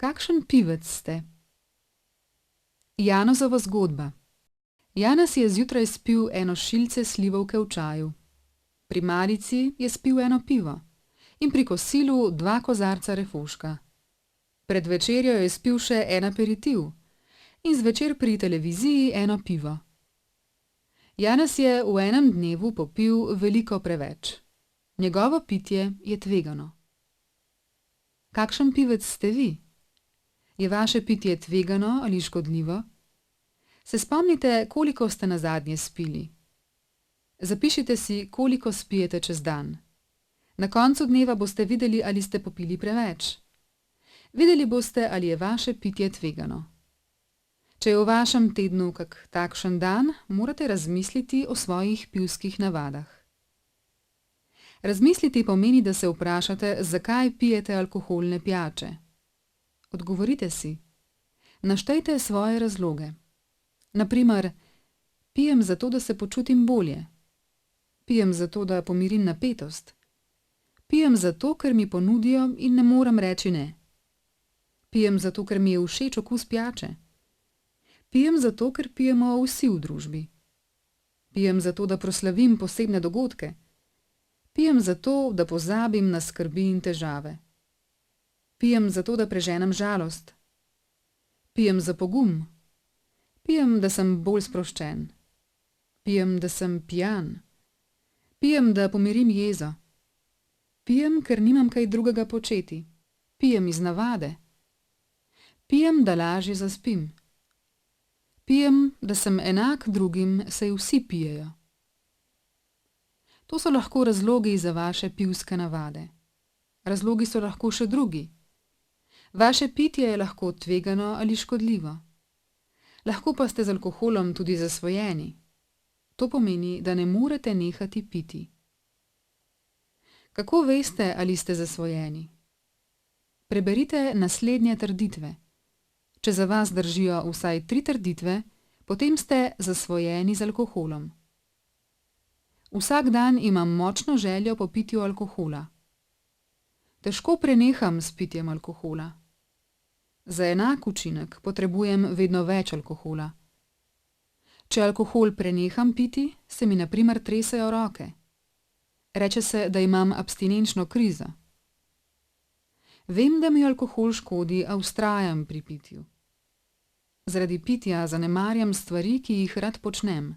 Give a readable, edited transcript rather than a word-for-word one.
Kakšen pivec ste? Janezova zgodba. Janez je zjutraj spil eno šilce slivovke v čaju. Pri malici je spil eno pivo in pri kosilu 2 kozarca refoška. Pred večerjo je spil še en aperitiv in zvečer pri televiziji eno pivo. Janez je v enem dnevu popil veliko preveč. Njegovo pitje je tvegano. Kakšen pivec ste vi? Je vaše pitje tvegano ali škodljivo? Se spomnite, koliko ste nazadnje spili? Zapišite si, koliko spijete čez dan. Na koncu dneva boste videli, ali ste popili preveč. Videli boste, ali je vaše pitje tvegano. Če je v vašem tednu kak takšen dan, morate razmisliti o svojih pivskih navadah. Razmisliti pomeni, da se vprašate, zakaj pijete alkoholne pijače. Odgovorite si. Naštejte svoje razloge. Naprimer, pijem zato, da se počutim bolje. Pijem zato, da pomirim napetost. Pijem zato, ker mi ponudijo in ne morem reči ne. Pijem zato, ker mi je všeč okus pijače. Pijem zato, ker pijemo vsi v družbi. Pijem zato, da proslavim posebne dogodke. Pijem zato, da pozabim na skrbi in težave. Pijem zato, da preženem žalost. Pijem za pogum. Pijem, da sem bolj sproščen. Pijem, da sem pijan. Pijem, da pomirim jezo. Pijem, ker nimam kaj drugega početi. Pijem iz navade. Pijem, da lažje zaspim. Pijem, da sem enak drugim, saj vsi pijejo. To so lahko razlogi za vaše pivske navade. Razlogi so lahko še drugi. Vaše pitje je lahko tvegano ali škodljivo. Lahko pa ste z alkoholom tudi zasvojeni. To pomeni, da ne morete nehati piti. Kako veste, ali ste zasvojeni? Preberite naslednje trditve. Če za vas držijo vsaj 3 trditve, potem ste zasvojeni z alkoholom. Vsak dan imam močno željo po pitju alkohola. Težko preneham s pitjem alkohola. Za enak učinek potrebujem vedno več alkohola. Če alkohol preneham piti, se mi na primer tresejo roke. Reče se, da imam abstinenčno krizo. Vem, da mi alkohol škodi, a vztrajam pri pitju. Zaradi pitja zanemarjam stvari, ki jih rad počnem.